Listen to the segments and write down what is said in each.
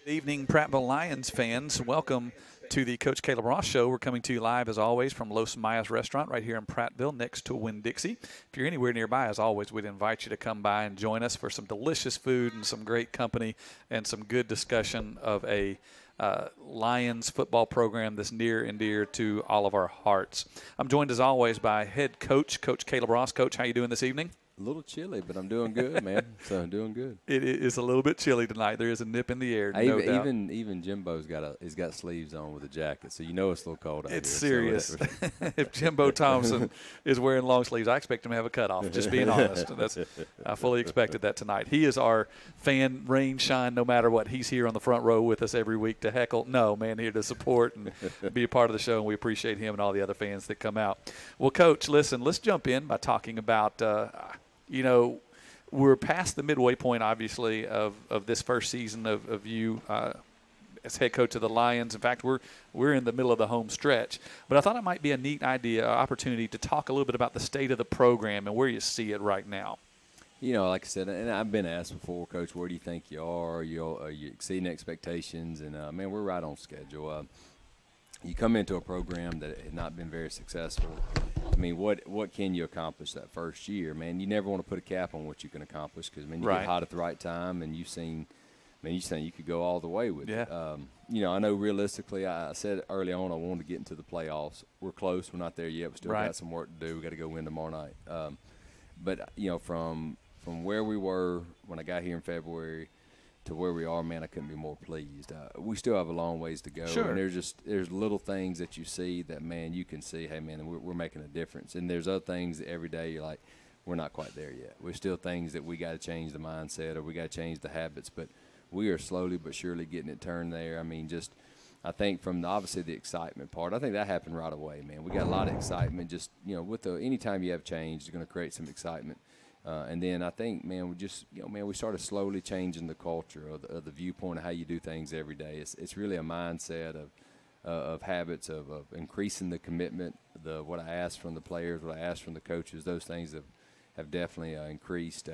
Good evening, Prattville Lions fans. Welcome to the Coach Caleb Ross Show. We're coming to you live, as always, from Los Mayas Restaurant right here in Prattville next to Winn-Dixie. If you're anywhere nearby, as always, we'd invite you to come by and join us for some delicious food and some great company and some good discussion of a Lions football program that's near and dear to all of our hearts. I'm joined, as always, by head coach, Coach Caleb Ross. Coach, how you doing this evening? A little chilly, but I'm doing good, man. So I'm doing good. It is a little bit chilly tonight. There is a nip in the air, no doubt. Even Jimbo's got sleeves on with a jacket, so you know it's a little cold out It's here. serious. If Jimbo Thompson is wearing long sleeves, I expect him to have a cutoff. Just being honest, I fully expected that tonight. He is our fan, rain, shine, no matter what. He's here on the front row with us every week to heckle. No, man, here to support and be a part of the show, and we appreciate him and all the other fans that come out. Well, Coach, listen, let's jump in by talking about we're past the midway point, obviously, of this first season of you as head coach of the Lions. In fact, we're in the middle of the home stretch. But I thought it might be a neat opportunity to talk a little bit about the state of the program and where you see it right now. You know, like I said, and I've been asked before, Coach, where do you think you are? Are you exceeding expectations? And, man, we're right on schedule. You come into a program that had not been very successful. I mean, what can you accomplish that first year, man? You never want to put a cap on what you can accomplish because, man, you get hot at the right time, and you've seen you could go all the way with it. I know realistically, I said early on I wanted to get into the playoffs. We're close. We're not there yet. We still got some work to do. We got to go win tomorrow night. But from where we were when I got here in February to where we are, man, I couldn't be more pleased. We still have a long ways to go. Sure. And there's little things that you see that, man, you can see, hey, man, we're making a difference. And there's other things that every day you're like, we're not quite there yet. There's still things that we got to change the mindset or we got to change the habits. But we are slowly but surely getting it turned there. I mean, I think from obviously the excitement part, I think that happened right away, man. We got a lot of excitement. Just, with anytime you have change, it's going to create some excitement. And then I think, man, we started slowly changing the culture of the viewpoint of how you do things every day. It's really a mindset of habits of increasing the commitment, what I ask from the players, what I ask from the coaches. Those things have definitely increased.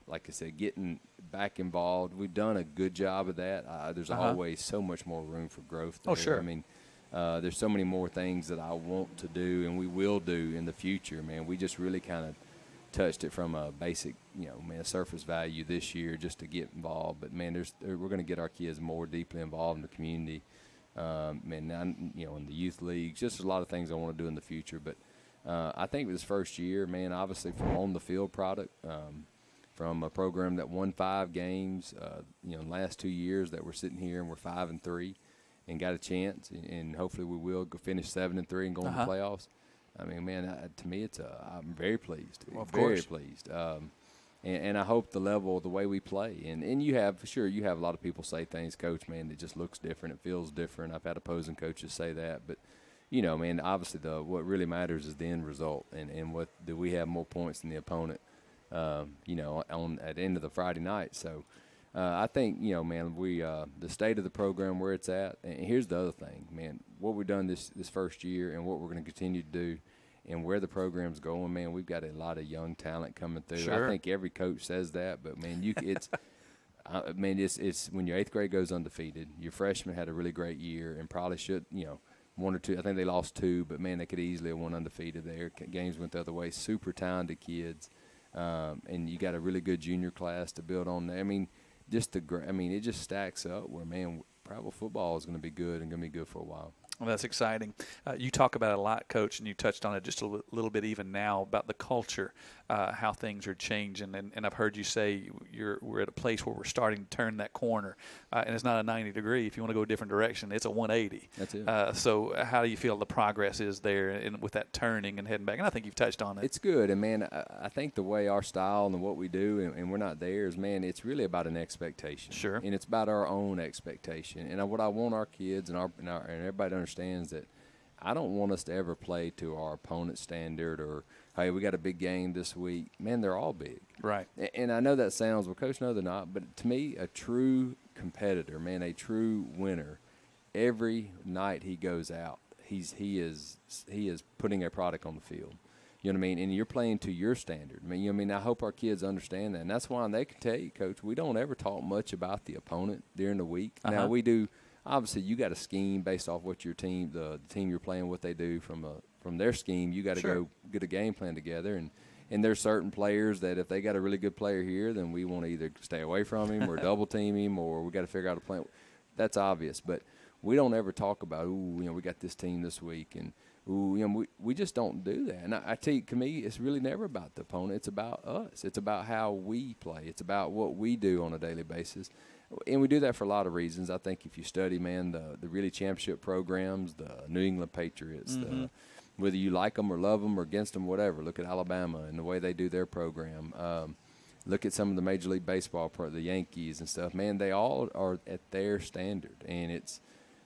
Like I said, getting back involved. We've done a good job of that. There's always so much more room for growth there. Oh, sure. I mean, there's so many more things that I want to do and we will do in the future, man. We just really kind of touched it from a basic, surface value this year just to get involved. But, man, we're going to get our kids more deeply involved in the community, in the youth leagues. Just a lot of things I want to do in the future. But I think this first year, man, obviously from on-the-field product, from a program that won 5 games, in the last 2 years that we're sitting here and we're 5-3 and got a chance, and hopefully we will go finish 7-3 and go into the playoffs. I mean, man, to me, I'm very pleased. Well, of very course. pleased. And I hope the way we play. And you have a lot of people say things, Coach, man, that just looks different. It feels different. I've had opposing coaches say that. But, man, obviously what really matters is the end result. And what do we have more points than the opponent, at the end of the Friday night. So I think, man, the state of the program where it's at. And here's the other thing, man, what we've done this first year and what we're going to continue to do and where the program's going, man, we've got a lot of young talent coming through. Sure. I think every coach says that, but, man, it's when your 8th grade goes undefeated, your freshman had a really great year and probably should, 1 or 2. I think they lost 2, but, man, they could easily have won undefeated there. Games went the other way. Super talented kids. And you got a really good junior class to build on there. I mean, it just stacks up where, man, Prattville football is going to be good and going to be good for a while. Well, that's exciting. You talk about it a lot, Coach, and you touched on it just a little bit even now about the culture, how things are changing. And I've heard you say we're at a place where we're starting to turn that corner. And it's not a 90 degree. If you want to go a different direction, it's a 180. That's it. So how do you feel the progress is there and with that turning and heading back? And I think you've touched on it. It's good. And, man, I think the way our style and what we do and we're not there is, man, it's really about an expectation. Sure. And it's about our own expectation. And what I want our kids and everybody to understand is that I don't want us to ever play to our opponent's standard or, hey, we got a big game this week. Man, they're all big. Right. And I know that sounds, well, Coach, no, they're not. But to me, a true competitor, man, a true winner, every night he goes out, he is putting a product on the field. You know what I mean? And you're playing to your standard. I mean, you know what I mean? I hope our kids understand that. And that's why they can tell you, Coach, we don't ever talk much about the opponent during the week. Now, we do – obviously, you got a scheme based off what your team – the team you're playing, what they do from their scheme. You got to go get a game plan together. And there's certain players that if they got a really good player here, then we want to either stay away from him or double team him, or we got to figure out a plan. That's obvious. But we don't ever talk about, we got this team this week, and – we just don't do that. And I tell you, to me, it's really never about the opponent. It's about us. It's about how we play. It's about what we do on a daily basis. And we do that for a lot of reasons. I think if you study, man, the really championship programs, the New England Patriots, whether you like them or love them or against them, whatever, look at Alabama and the way they do their program. Look at some of the Major League Baseball, the Yankees and stuff. Man, they all are at their standard. And it's,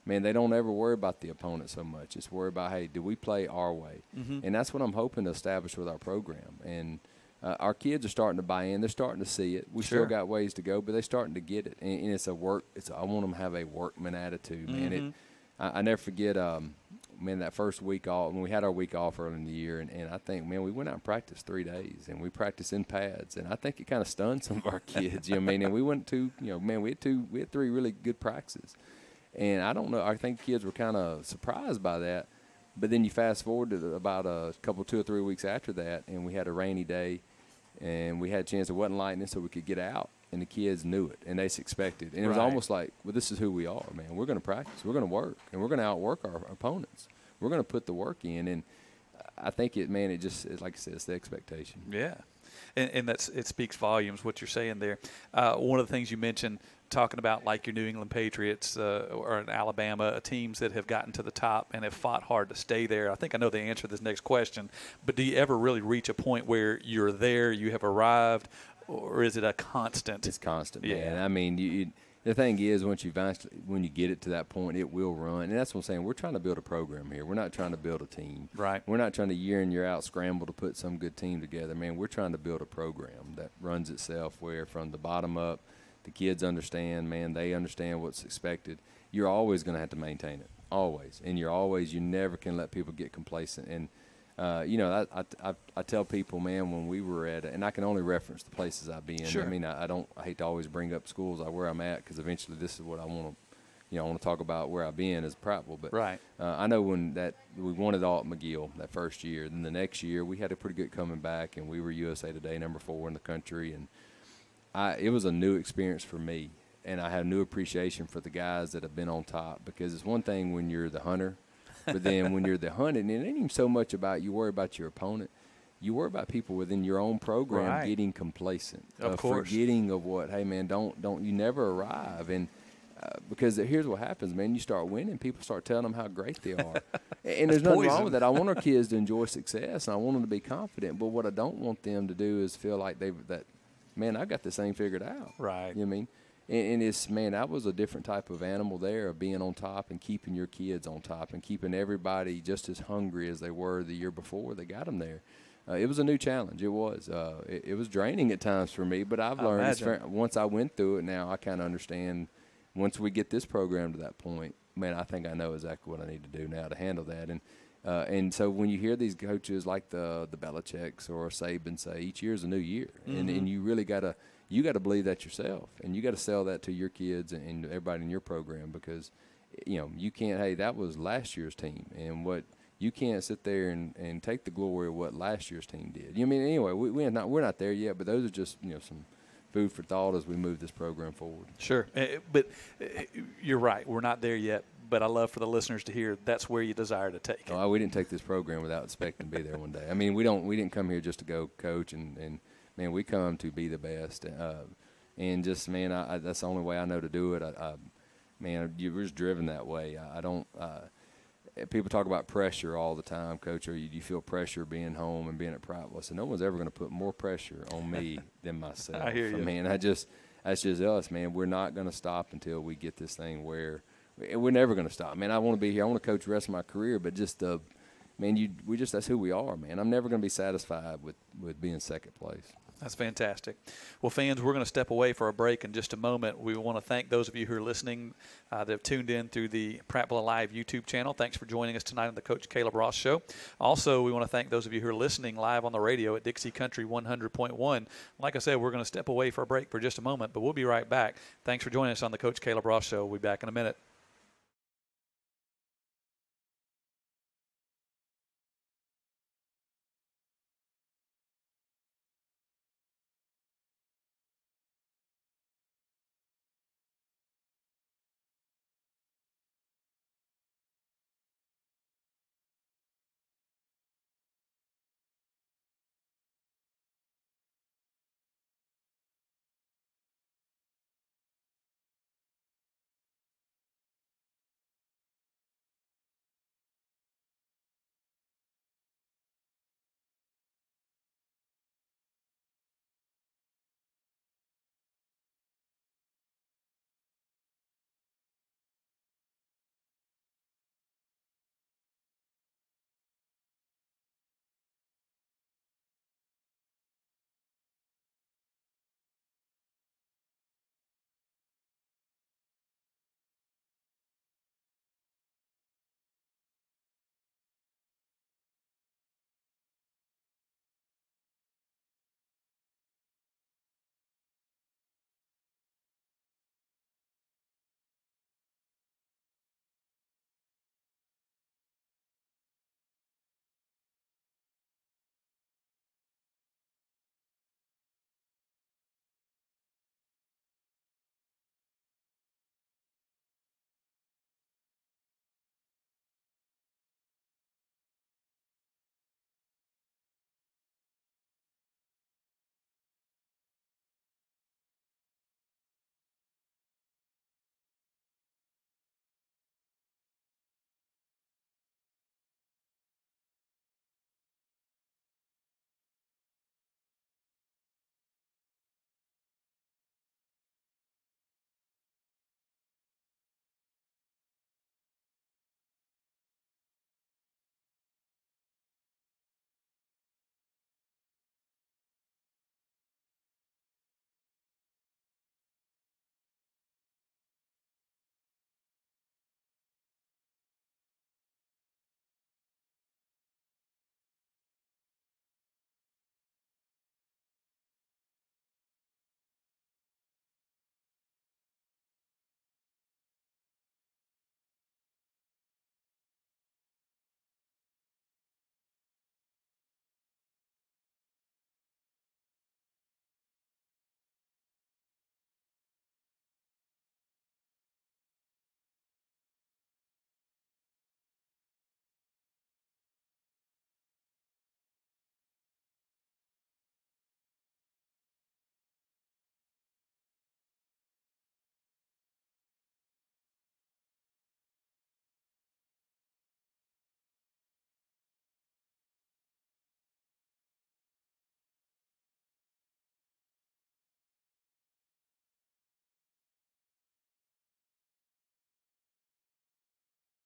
man, they don't ever worry about the opponent so much. It's worry about, hey, do we play our way? And that's what I'm hoping to establish with our program. And our kids are starting to buy in. They're starting to see it. We still got ways to go, but they're starting to get it. And it's a work. I want them to have a workman attitude, man. I never forget, man, that first week off, when we had our week off early in the year, and I think, man, we went out and practiced 3 days, and we practiced in pads, and I think it kind of stunned some of our kids. You know what I mean? And we went to, man, we had 3 really good practices. And I don't know. I think kids were kind of surprised by that. But then you fast forward to about a couple, 2 or 3 weeks after that, and we had a rainy day, and we had a chance. It wasn't lightning, so we could get out. And the kids knew it, and they expected. And it was almost like, well, this is who we are, man. We're going to practice. We're going to work, and we're going to outwork our opponents. We're going to put the work in. And I think it just, like I said, it's the expectation. Yeah. And it speaks volumes, what you're saying there. One of the things you mentioned, talking about like your New England Patriots or in Alabama, teams that have gotten to the top and have fought hard to stay there. I think I know the answer to this next question, but do you ever really reach a point where you're there, you have arrived, or is it a constant? It's constant, man. I mean, the thing is, when you get it to that point, it will run. And that's what I'm saying. We're trying to build a program here. We're not trying to build a team. Right. We're not trying to year in, year out scramble to put some good team together. Man, we're trying to build a program that runs itself where from the bottom up, the kids understand, man, they understand what's expected. You're always going to have to maintain it, always. And you never can let people get complacent. And, I tell people, man, when we were at, and I can only reference the places I've been. Sure. I mean, I hate to always bring up schools where I'm at because eventually this is what I want to, I want to talk about where I've been as Prattville. But I know when we won it all at McGill that first year. Then the next year we had a pretty good coming back, and we were USA Today #4 in the country. And it was a new experience for me, and I had a new appreciation for the guys that have been on top, because it's one thing when you're the hunter, but then when you're the hunted, and it ain't even so much about you worry about your opponent. You worry about people within your own program getting complacent, of course, forgetting of what, hey, man, don't you never arrive. And because here's what happens, man, you start winning, people start telling them how great they are. And there's nothing wrong with that. I want our kids to enjoy success, and I want them to be confident. But what I don't want them to do is feel like man, I got this thing figured out. Right. You know what I mean? And it's, man, that was a different type of animal there, of being on top and keeping your kids on top and keeping everybody just as hungry as they were the year before they got them there. It was a new challenge. It was. It was draining at times for me, but I've learned once I went through it, now I kind of understand. Once we get this program to that point, man, I think I know exactly what I need to do now to handle that. And so when you hear these coaches like the Belichicks or Saban say, each year is a new year, and you really got to believe that yourself, and you got to sell that to your kids and everybody in your program, because you can't, hey, that was last year's team, and what you can't sit there and take the glory of what last year's team did. You know what I mean? Anyway, we're not there yet, but those are just some food for thought as we move this program forward. Sure, but you're right. We're not there yet. But I love for the listeners to hear that's where you desire to take it. Oh, we didn't take this program without expecting to be there one day. I mean, we didn't come here just to go coach, and man, we come to be the best. And just, man, that's the only way I know to do it. Man, you're just driven that way. I don't. People talk about pressure all the time, Coach. Or you feel pressure being home and being at Prattville? So no one's ever going to put more pressure on me than myself. I hear you. I mean, that's just us, man. We're not going to stop until we get this thing where. We're never going to stop, man. I want to be here. I want to coach the rest of my career, but just, that's who we are, man. I'm never going to be satisfied with being second place. That's fantastic. Well, fans, we're going to step away for a break in just a moment. We want to thank those of you who are listening that have tuned in through the Prattville Live YouTube channel. Thanks for joining us tonight on the Coach Caleb Ross Show. Also, we want to thank those of you who are listening live on the radio at Dixie Country 100.1. Like I said, we're going to step away for a break for just a moment, but we'll be right back. Thanks for joining us on the Coach Caleb Ross Show. We'll be back in a minute.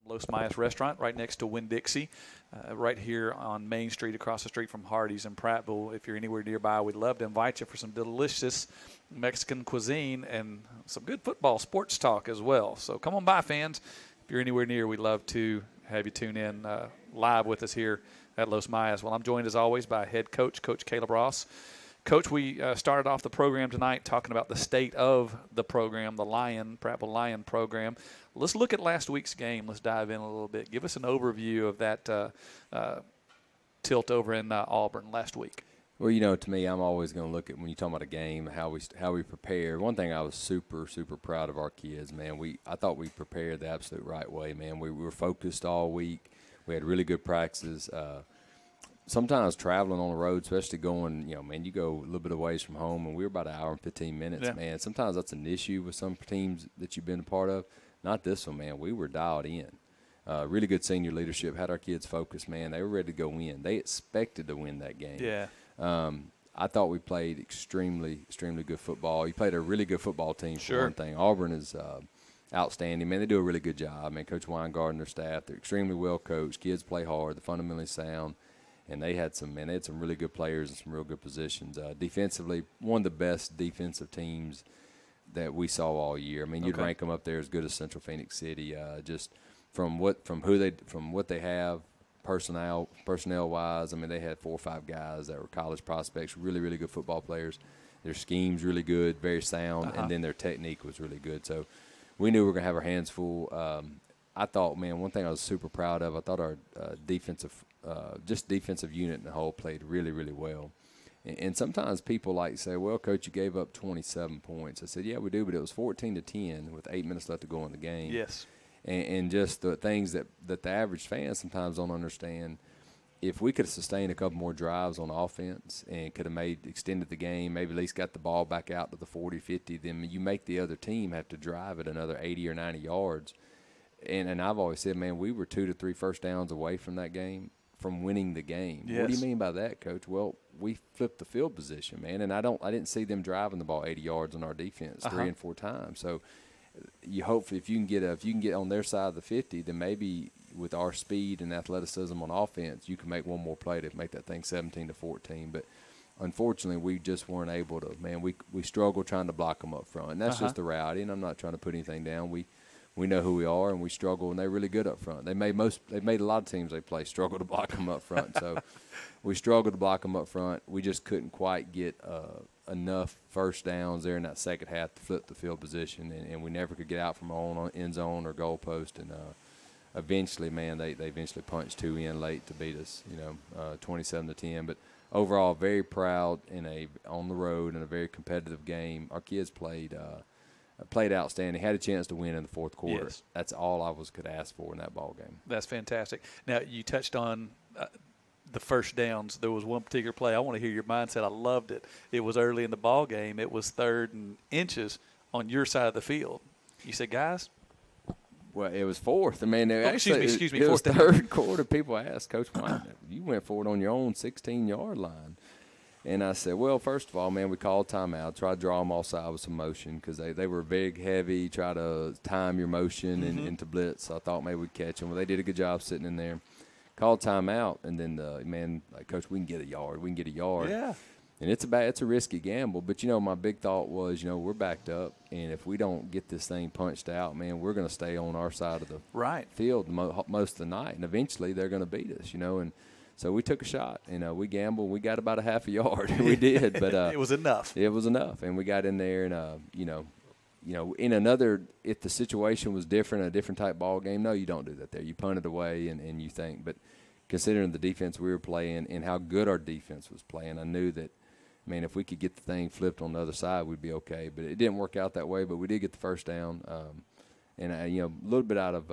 Los Mayas Restaurant right next to Winn-Dixie, right here on Main Street across the street from Hardee's in Prattville. If you're anywhere nearby, we'd love to invite you for some delicious Mexican cuisine and some good football sports talk as well. So come on by, fans. If you're anywhere near, we'd love to have you tune in live with us here at Los Mayas. Well, I'm joined as always by head coach, Coach Caleb Ross. Coach, we started off the program tonight talking about the state of the program, the Prattville Lion program. Let's look at last week's game. Let's dive in a little bit. Give us an overview of that tilt over in Auburn last week. Well, you know, to me, I'm always going to look at, when you talk about a game, how we prepare. One thing I was super proud of our kids, man. I thought we prepared the absolute right way, man. We were focused all week. We had really good practices. Sometimes traveling on the road, especially going, you know, man, you go a little bit of ways from home, and we were about an hour and 15 minutes, man. Sometimes that's an issue with some teams that you've been a part of. Not this one, man. We were dialed in. Really good senior leadership, had our kids focused, man. They were ready to go win. They expected to win that game. Yeah. I thought we played extremely good football. You played a really good football team, for one thing. Auburn is outstanding. Man, they do a really good job. Man, Coach Weingard and their staff, they're extremely well coached. Kids play hard. They're fundamentally sound. And they had some really good players and some real good positions. Defensively, one of the best defensive teams that we saw all year. I mean, you'd rank them up there as good as Central Phoenix City. Just from what they have, personnel wise. I mean, they had 4 or 5 guys that were college prospects, really, really good football players. Their scheme's really good, very sound, and then their technique was really good. So we knew we were going to have our hands full. I thought, man, one thing I was super proud of, I thought our defensive unit in the whole played really, really well. And sometimes people like say, well, Coach, you gave up 27 points. I said, yeah, we do, but it was 14-10 with 8 minutes left to go in the game. Yes. And just the things that the average fan sometimes don't understand. If we could have sustained a couple more drives on offense and could have extended the game, maybe at least got the ball back out to the 40, 50, then you make the other team have to drive it another 80 or 90 yards. And I've always said, man, we were 2 to 3 first downs away from that game, from winning the game. Yes. What do you mean by that, Coach? Well, we flipped the field position, man, and I didn't see them driving the ball 80 yards on our defense 3 and 4 times. So you hopefully if you can get on their side of the 50, then maybe with our speed and athleticism on offense, you can make one more play to make that thing 17-14. But unfortunately, we just weren't able to. Man, we struggled trying to block them up front, and that's just the reality. And I'm not trying to put anything down. We know who we are, and we struggle, and they're really good up front. They made a lot of teams they play struggle to block them up front. So we struggled to block them up front. We just couldn't quite get enough first downs there in that second half to flip the field position, and we never could get out from our own end zone or goal post. And eventually, man, they eventually punched 2 in late to beat us, 27-10. But overall, very proud on the road in a very competitive game. Our kids played outstanding. Had a chance to win in the fourth quarter. Yes. That's all I could ask for in that ball game. That's fantastic. Now, you touched on the first downs. There was one particular play. I want to hear your mindset. I loved it. It was early in the ball game. It was 3rd and inches on your side of the field. You said, guys? Well, it was 4th. I mean, excuse me. It was 4th third quarter. People asked, Coach, why you went for it on your own 16-yard line? And I said, well, first of all, man, we called timeout, tried to draw them offside with some motion because they were big, heavy, try to time your motion into blitz. So I thought maybe we'd catch them. Well, they did a good job sitting in there. Called timeout, and then, Coach, we can get a yard. Yeah. And it's a risky gamble. But, my big thought was, we're backed up, and if we don't get this thing punched out, man, we're going to stay on our side of the field most of the night. And eventually they're going to beat us, and – so we took a shot. We gambled. We got about a half a yard. We did, but it was enough. It was enough, and we got in there. And in another, if the situation was different, a different type ball game, no, you don't do that there. You punt it away, and you think. But considering the defense we were playing and how good our defense was playing, I knew that, man, if we could get the thing flipped on the other side, we'd be okay. But it didn't work out that way. But we did get the first down, and a little bit out of.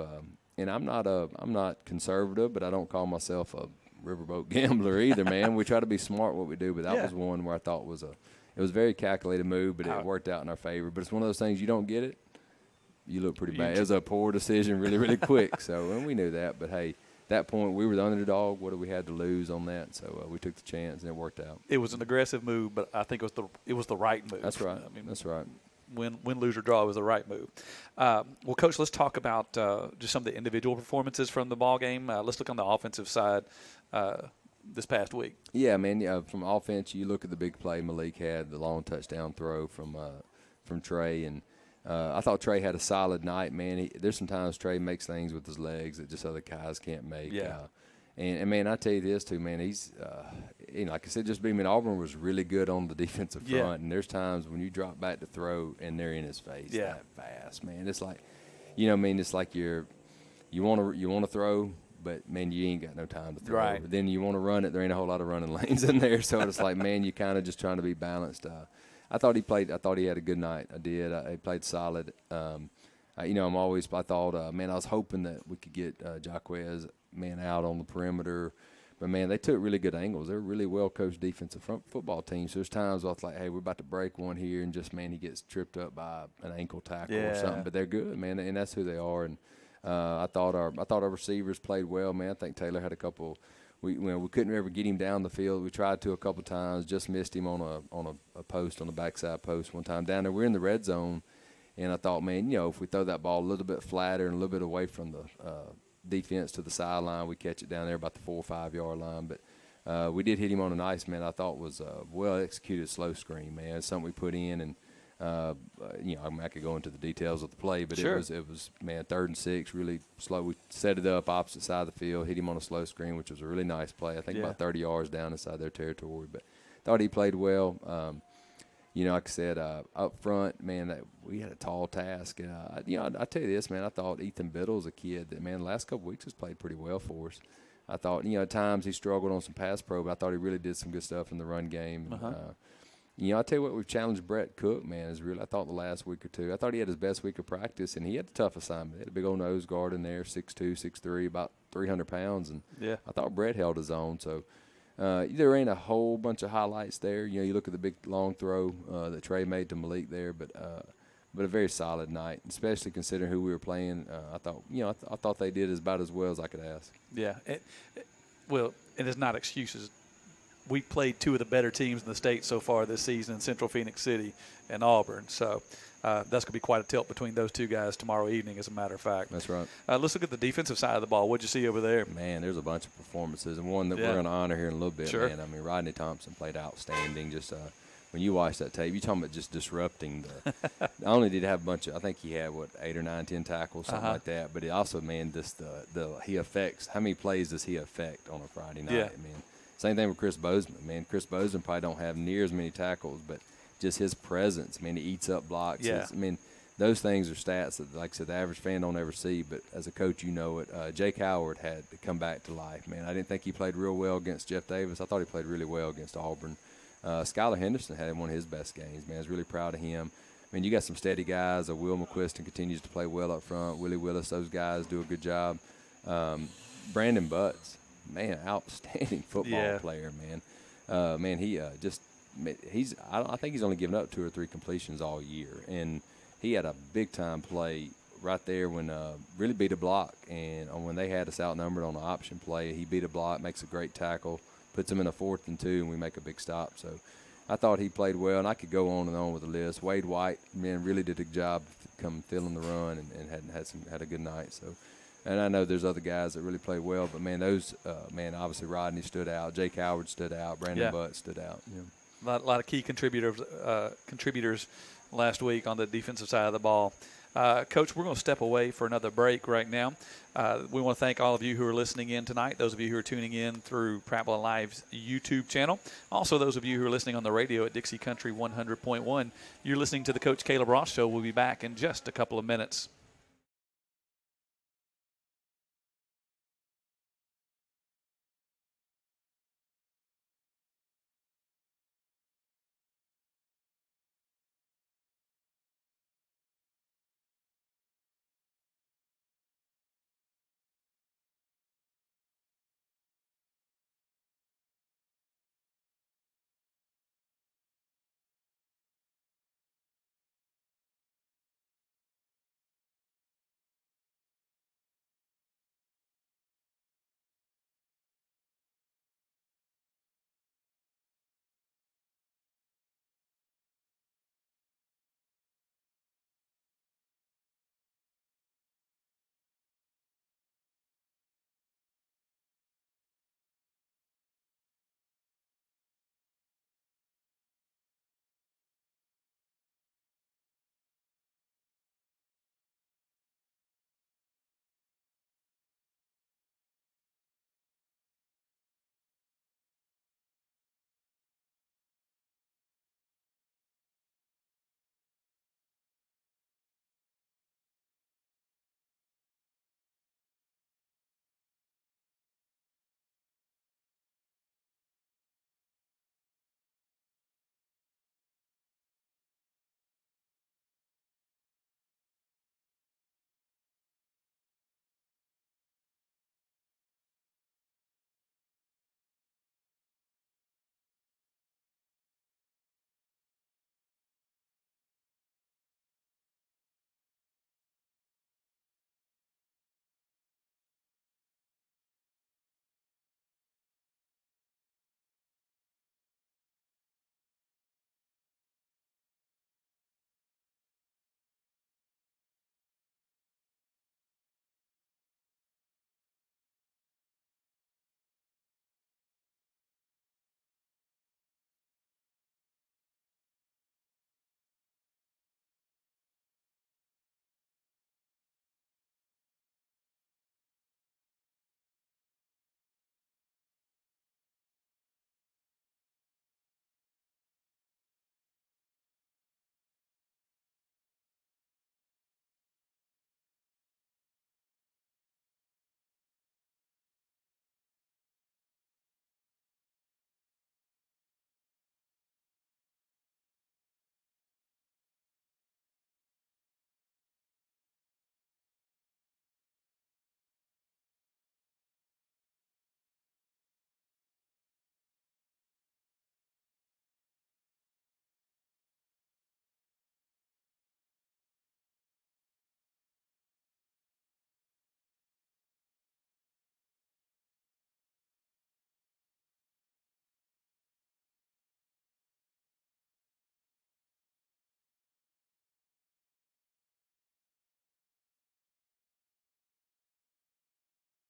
And I'm not conservative, but I don't call myself a riverboat gambler either, man. We try to be smart what we do, but that was one where I thought it was a very calculated move, but it worked out in our favor. But it's one of those things, you don't get it, you look pretty bad. It was a poor decision really, really quick. So, and we knew that, but hey, at that point we were the underdog. What do we had to lose on that? So we took the chance and it worked out. It was an aggressive move, but I think it was the right move. That's right. That's right. Win, lose, or draw was the right move. Well, Coach, let's talk about just some of the individual performances from the ball game. Let's look on the offensive side this past week. Yeah, man. From offense, you look at the big play Malik had, the long touchdown throw from Trey, and I thought Trey had a solid night, man. There's sometimes Trey makes things with his legs that just other guys can't make. Yeah. And man, I tell you this too, man. He's, like I said, just being in Auburn was really good on the defensive front. Yeah. And there's times when you drop back to throw and they're in his face. Yeah. That fast, man. It's like, it's like you want to throw, but man, you ain't got no time to throw. Right. Then you want to run it. There ain't a whole lot of running lanes in there, so it's like, man, you kind of just trying to be balanced. I thought he had a good night. I did. He played solid. I was hoping that we could get Jaquez, man, out on the perimeter. But, man, they took really good angles. They're a really well-coached defensive football team. So there's times I was like, hey, we're about to break one here, and just, man, he gets tripped up by an ankle tackle or something. But they're good, man, and that's who they are. And I thought our receivers played well, man. I think Taylor had a couple. We couldn't ever get him down the field. We tried to a couple times, just missed him on a post, on the backside post one time down there. We're in the red zone, and I thought, man, if we throw that ball a little bit flatter and a little bit away from the defense to the sideline, we catch it down there about the 4 or 5 yard line. But We did hit him on a nice, man, I thought was a well-executed slow screen, man. It's something we put in, and, I mean, I could go into the details of the play, but Sure. it was, man, 3rd and 6, really slow. We set it up opposite side of the field, hit him on a slow screen, which was a really nice play. I think Yeah. about 30 yards down inside their territory, but thought he played well. Like I said, up front, man, we had a tall task. And, I tell you this, man, I thought Ethan Biddle's a kid that, man, the last couple weeks has played pretty well for us. I thought, at times he struggled on some pass pro, but I thought he really did some good stuff in the run game. I tell you what, we've challenged Brett Cook, man, I thought the last week or two. I thought he had his best week of practice, and he had a tough assignment. He had a big old nose guard in there, 6'2", 6'3", about 300 pounds. And Yeah. I thought Brett held his own. So there ain't a whole bunch of highlights there. You look at the big long throw that Trey made to Malik there, but a very solid night, especially considering who we were playing. I thought, I thought they did about as well as I could ask. Yeah. Well, and it's not excuses. We played two of the better teams in the state so far this season, Central Phoenix City and Auburn. So that's going to be quite a tilt between those two guys tomorrow evening, as a matter of fact. That's right. Let's look at the defensive side of the ball. What'd you see over there? Man, there's a bunch of performances, and one that we're going to honor here in a little bit, Sure. man. I mean, Rodney Thompson played outstanding. Just when you watch that tape, you're talking about just disrupting not only did he have a bunch of, I think he had, 8 or 9, 10 tackles, something like that, but it also, man, just he affects, how many plays does he affect on a Friday night, man? Same thing with Chris Bozeman, man. Chris Bozeman probably don't have near as many tackles, but just his presence, man, he eats up blocks. Yeah. I mean, those things are stats that, like I said, the average fan don't ever see, but as a coach, you know it. Jake Howard had to come back to life, man. I didn't think he played real well against Jeff Davis. I thought he played really well against Auburn. Skylar Henderson had one of his best games, man. I was really proud of him. I mean, you got some steady guys. Will McQuiston continues to play well up front. Willie Willis, those guys do a good job. Brandon Butts, man, outstanding football player, man. Man, I think he's only given up 2 or 3 completions all year, and he had a big-time play right there when really beat a block, and when they had us outnumbered on an option play, he beat a block, makes a great tackle, puts them in a 4th and 2, and we make a big stop. So I thought he played well, and I could go on and on with the list. Wade White, man, really did a good job come filling the run and had a good night. So, and I know there's other guys that really played well, but man, obviously Rodney stood out, Jake Howard stood out, Brandon Butt stood out. Yeah. A lot of key contributors last week on the defensive side of the ball. Coach, we're going to step away for another break right now. We want to thank all of you who are listening in tonight, those of you who are tuning in through Prattville Live's YouTube channel, also those of you who are listening on the radio at Dixie Country 100.1. You're listening to the Coach Caleb Ross Show. We'll be back in just a couple of minutes.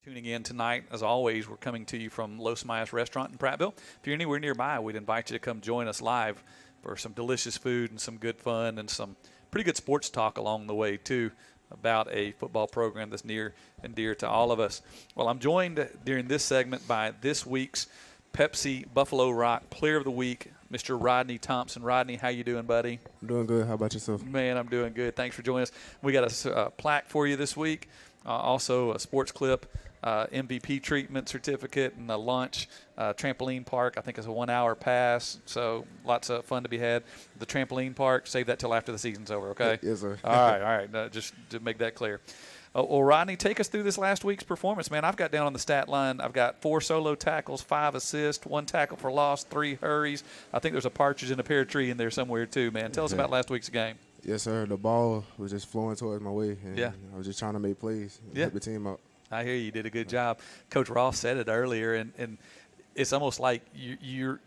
Tuning in tonight, as always, we're coming to you from Los Mayas Restaurant in Prattville. If you're anywhere nearby, we'd invite you to come join us live for some delicious food and some good fun and some pretty good sports talk along the way, too, about a football program that's near and dear to all of us. Well, I'm joined during this segment by this week's Pepsi Buffalo Rock Player of the Week, Mr. Rodney Thompson. Rodney, how you doing, buddy? I'm doing good. How about yourself? Man, I'm doing good. Thanks for joining us. We got a plaque for you this week, also a sports clip, MVP treatment certificate, and a lunch, trampoline park. I think it's a 1 hour pass, so lots of fun to be had. The trampoline park, save that till after the season's over, okay? Yes, sir. All right. Just to make that clear. Well, Rodney, take us through this last week's performance, man. I've got down on the stat line, I've got 4 solo tackles, 5 assists, 1 tackle for loss, 3 hurries. I think there's a partridge in a pear tree in there somewhere too, man. Tell us about last week's game. Yes, sir. The ball was just flowing towards my way, and Yeah. I was just trying to make plays and Yeah. help the team out. I hear you did a good job. Coach Ross said it earlier, and it's almost like your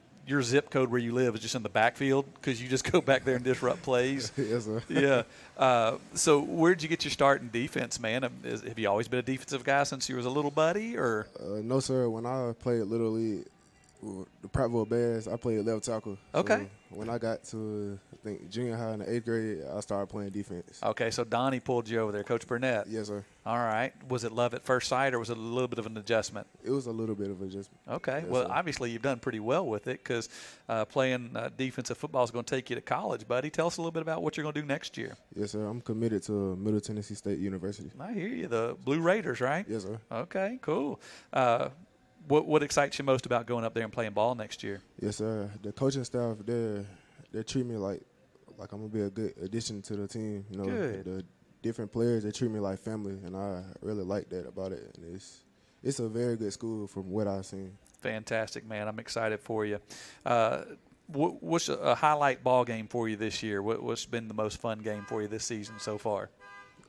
zip code where you live is just in the backfield because you just go back there and disrupt plays. Yes, sir. Yeah. So where'd you get your start in defense, man? Have you always been a defensive guy since you was a little buddy, or? No, sir. When I played Little League, the Prattville Bears, I played left tackle. Okay. So when I got to, I think, junior high in the 8th grade, I started playing defense. Okay, so Donnie pulled you over there, Coach Burnett. Yes, sir. All right. Was it love at first sight, or was it a little bit of an adjustment? It was a little bit of adjustment. Okay. Yes, Well, sir. obviously you've done pretty well with it because playing defensive football is going to take you to college, buddy. Tell us a little bit about what you're going to do next year. Yes, sir. I'm committed to Middle Tennessee State University. I hear you. The Blue Raiders, right? Yes, sir. Okay, cool. What excites you most about going up there and playing ball next year? Yes, sir. The coaching staff, they treat me like I'm gonna be a good addition to the team. You know, Good. the different players, they treat me like family, and I really like that about it. And it's a very good school from what I've seen. Fantastic, man. I'm excited for you. What's a highlight ball game for you this year? What's been the most fun game for you this season so far?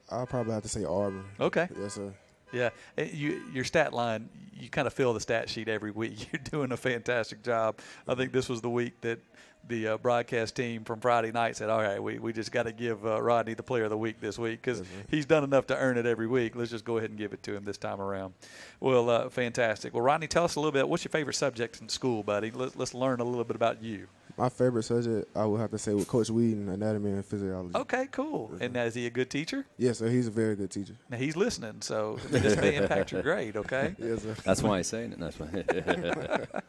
I'll probably have to say Auburn. Okay. Yes, sir. Yeah, your stat line, you kind of fill the stat sheet every week. You're doing a fantastic job. I think this was the week that the broadcast team from Friday night said, all right, we just got to give Rodney the player of the week this week because he's done enough to earn it every week. Let's just go ahead and give it to him this time around. Well, fantastic. Well, Rodney, tell us a little bit. What's your favorite subject in school, buddy? Let's learn a little bit about you. My favorite subject, I would have to say, with Coach Whedon, anatomy and physiology. Okay, cool. And now, is he a good teacher? Yes, sir. He's a very good teacher. Now, he's listening, so this may impact your grade, okay? Yes, sir. That's why he's saying it. That's why.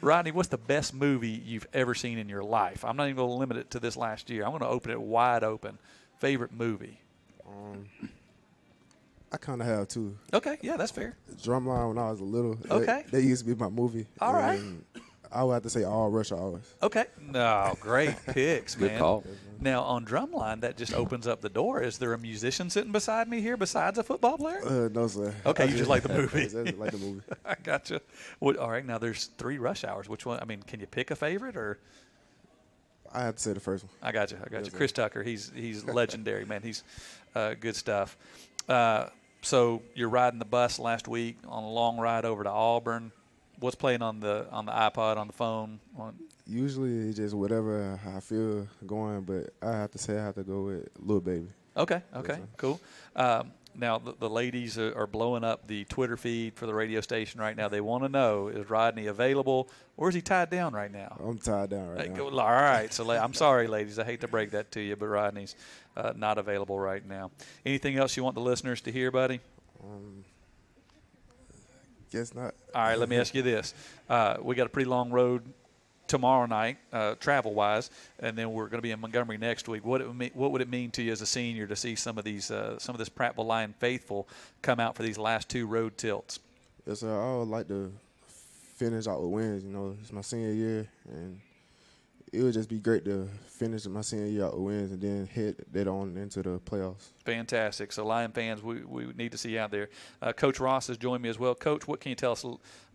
Rodney, what's the best movie you've ever seen in your life? I'm not even going to limit it to this last year. I'm going to open it wide open. Favorite movie? I kind of have two. Okay, yeah, that's fair. Drumline when I was little. Okay. That used to be my movie. All right. And I would have to say All Rush Hours. Okay. No, great picks, man. Good call. Now, on Drumline, that just opens up the door. Is there a musician sitting beside me here besides a football player? No, sir. Okay, I you just like the movie. I just like the movie. I gotcha. Well, all right, now there's 3 Rush Hours. Which one? I mean, can you pick a favorite or? I have to say the first one. I got you. Yes, sir. Chris Tucker, he's legendary, man. He's good stuff. So you're riding the bus last week on a long ride over to Auburn. What's playing on the iPod, on the phone? Usually it's just whatever I feel going, but I have to say I have to go with Lil Baby. Okay, sir. cool. Now, the ladies are blowing up the Twitter feed for the radio station right now. They want to know, is Rodney available or is he tied down right now? I'm tied down right now. All right. So I'm sorry, ladies. I hate to break that to you, but Rodney's not available right now. Anything else you want the listeners to hear, buddy? Guess not. All right, let me ask you this. We got a pretty long road tomorrow night, travel-wise, and then we're going to be in Montgomery next week. What would it mean to you as a senior to see some of this Prattville Lion faithful come out for these last 2 road tilts? Yes, sir. I would like to finish out with wins. You know, it's my senior year, and it would just be great to finish my senior year out with wins and then head that on into the playoffs. Fantastic. So, Lion fans, we need to see you out there. Coach Ross has joined me as well. Coach, what can you tell us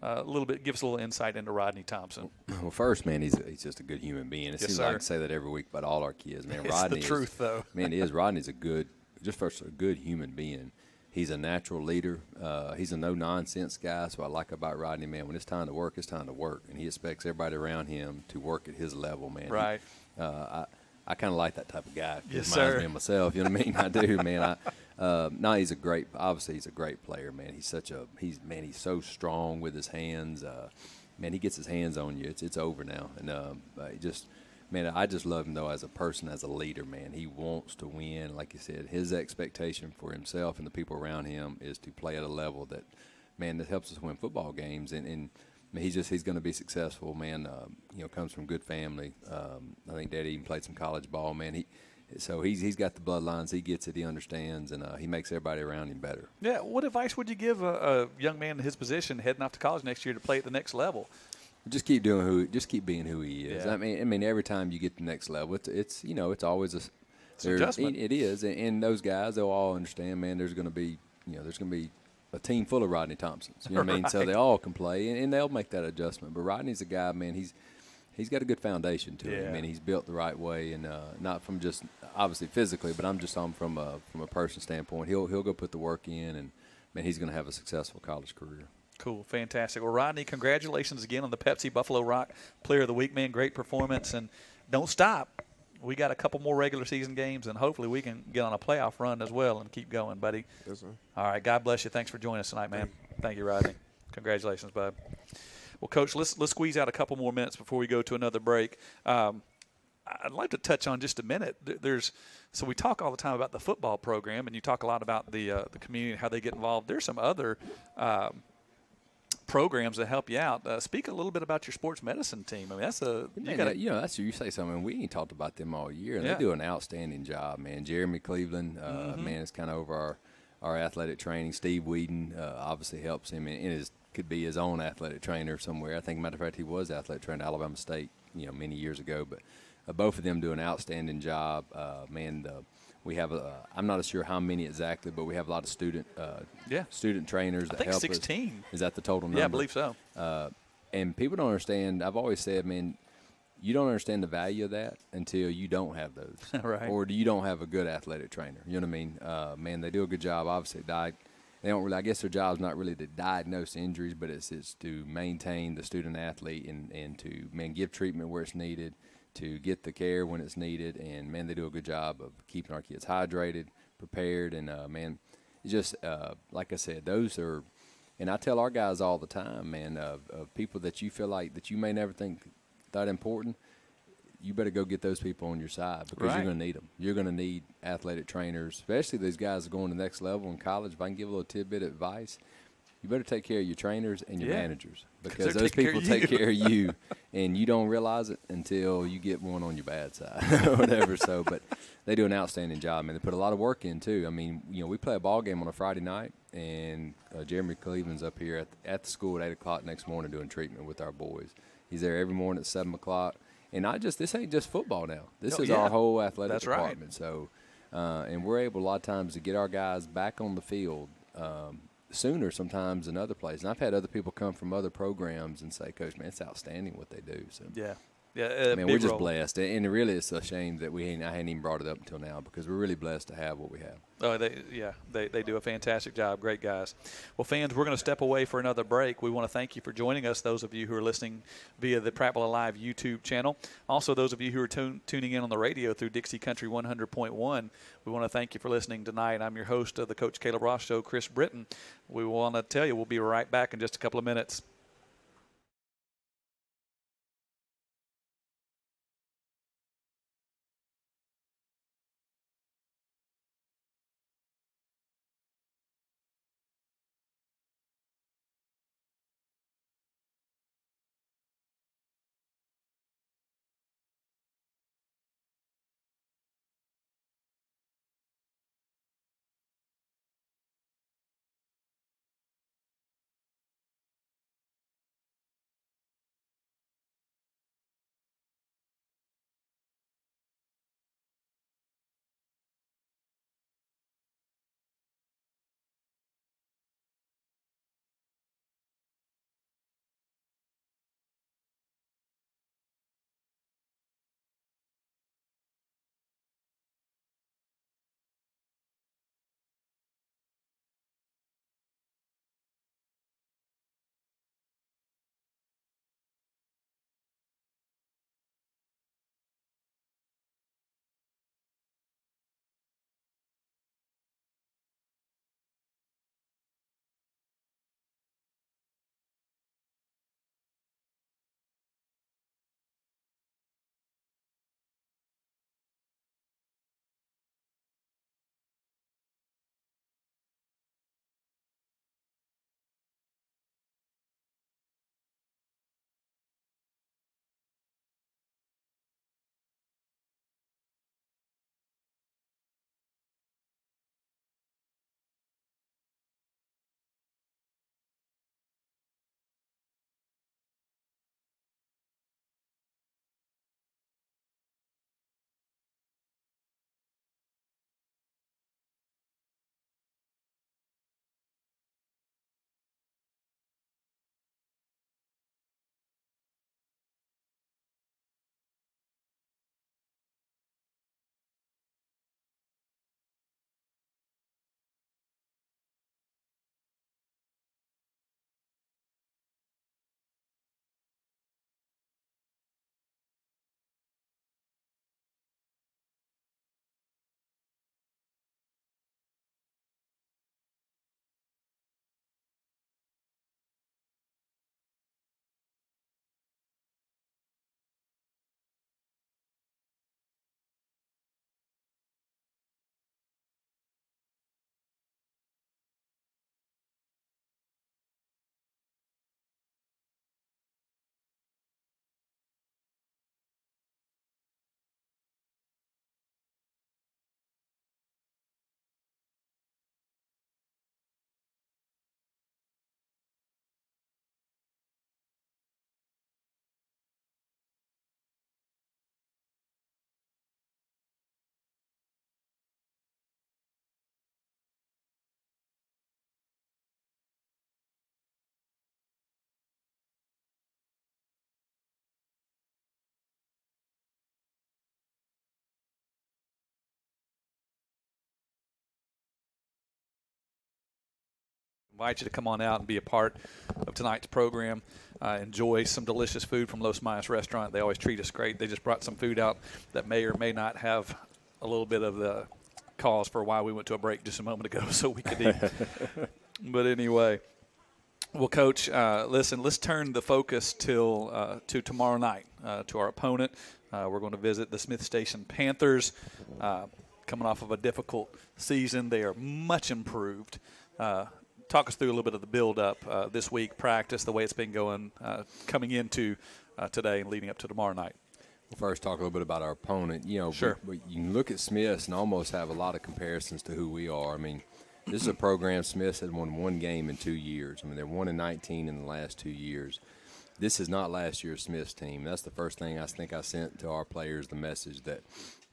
a little bit, give us a little insight into Rodney Thompson? Well, first, man, he's just a good human being. It Yes, seems sir. like I say that every week about all our kids, man. It's Rodney the truth, though. Man, it is. Rodney's a good human being. He's a natural leader. He's a no-nonsense guy. So I like about Rodney, man, when it's time to work, it's time to work. And he expects everybody around him to work at his level, man. Right. I kind of like that type of guy. Yes, It reminds sir. me of myself. You know what I mean? I do, man. No, he's he's a great player, man. He's so strong with his hands. Man, he gets his hands on you, it's over now. And man, I just love him though as a person, as a leader, man. He wants to win. Like you said, his expectation for himself and the people around him is to play at a level that, man, that helps us win football games. And he's going to be successful, man. Comes from good family. I think Daddy even played some college ball, man. So he's got the bloodlines. He gets it. He understands, and he makes everybody around him better. Yeah. What advice would you give a young man in his position heading off to college next year to play at the next level? Just keep being who he is. Yeah. I mean, every time you get to the next level, it's always it's an adjustment. It is, and those guys, they'll all understand, man. There's going to be a team full of Rodney Thompsons. You know what I mean? So they all can play, and they'll make that adjustment. But Rodney's a guy, man. He's got a good foundation to him. I mean, he's built the right way, and not from just obviously physically, but I'm just on from a person standpoint. He'll go put the work in, and man, he's going to have a successful college career. Cool, fantastic. Well, Rodney, congratulations again on the Pepsi Buffalo Rock Player of the Week, man. Great performance, and don't stop. We got a couple more regular season games, and hopefully we can get on a playoff run as well and keep going, buddy. Yes, sir. All right, God bless you. Thanks for joining us tonight, man. Thank you, Rodney. Congratulations, bud. Well, Coach, let's squeeze out a couple more minutes before we go to another break. I'd like to touch on just a minute. So we talk all the time about the football program, and you talk a lot about the community and how they get involved. There's some other programs that help you out. Speak a little bit about your sports medicine team. I mean, that's you say something. We ain't talked about them all year, and they do an outstanding job, man. Jeremy Cleveland, man, is kind of over our athletic training. Steve Whedon obviously helps him could be his own athletic trainer somewhere. I think, matter of fact, he was athletic trainer at Alabama State, many years ago. But both of them do an outstanding job, man. We have I'm not sure how many exactly, but we have a lot of student trainers that help us. I think 16. Is that the total number? Yeah, I believe so. And people don't understand. I've always said, man, you don't understand the value of that until you don't have those. Right. Or you don't have a good athletic trainer. You know what I mean? Man, they do a good job. Obviously, they don't really. I guess their job's not really to diagnose injuries, but it's to maintain the student athlete and to, man, give treatment where it's needed, to get the care when it's needed, and man, they do a good job of keeping our kids hydrated, prepared, and man, just like I said, those are, and I tell our guys all the time, man, of people that you feel like that you may never think that important, you better go get those people on your side because you're going to need them. You're going to need athletic trainers, especially these guys that are going to the next level in college. If I can give a little tidbit of advice, you better take care of your trainers and your managers because those people take care of you, and you don't realize it until you get one on your bad side or whatever. So, but they do an outstanding job, man. They put a lot of work in too. I mean, we play a ball game on a Friday night, and Jeremy Cleveland's up here at the school at 8 o'clock next morning doing treatment with our boys. He's there every morning at 7 o'clock. And this ain't just football now. This is our whole athletic department. Right. So, and we're able a lot of times to get our guys back on the field sooner sometimes than other places. And I've had other people come from other programs and say, Coach, man, it's outstanding what they do. So man, we're just blessed. And really it's a shame that I hadn't even brought it up until now because we're really blessed to have what we have. Oh, they do a fantastic job. Great guys. Well, fans, we're going to step away for another break. We want to thank you for joining us, those of you who are listening via the Prattville Alive YouTube channel. Also, those of you who are tuning in on the radio through Dixie Country 100.1, we want to thank you for listening tonight. I'm your host of the Coach Caleb Ross Show, Chris Britton. We want to tell you we'll be right back in just a couple of minutes. invite you to come on out and be a part of tonight's program. Enjoy some delicious food from Los Mayas Restaurant. They always treat us great. They just brought some food out that may or may not have a little bit of the cause for why we went to a break just a moment ago so we could eat. But anyway, well, Coach, listen, let's turn the focus to tomorrow night, to our opponent. We're going to visit the Smith Station Panthers. Coming off of a difficult season, they are much improved. Talk us through a little bit of the build-up this week, practice, the way it's been going, coming into today and leading up to tomorrow night. Well, first, talk a little bit about our opponent. You know, sure. You can look at Smiths and almost have a lot of comparisons to who we are. I mean, this is a program Smiths had won one game in 2 years. I mean, they're 1-19 in the last 2 years. This is not last year's Smiths team. That's the first thing I think I sent to our players, the message that,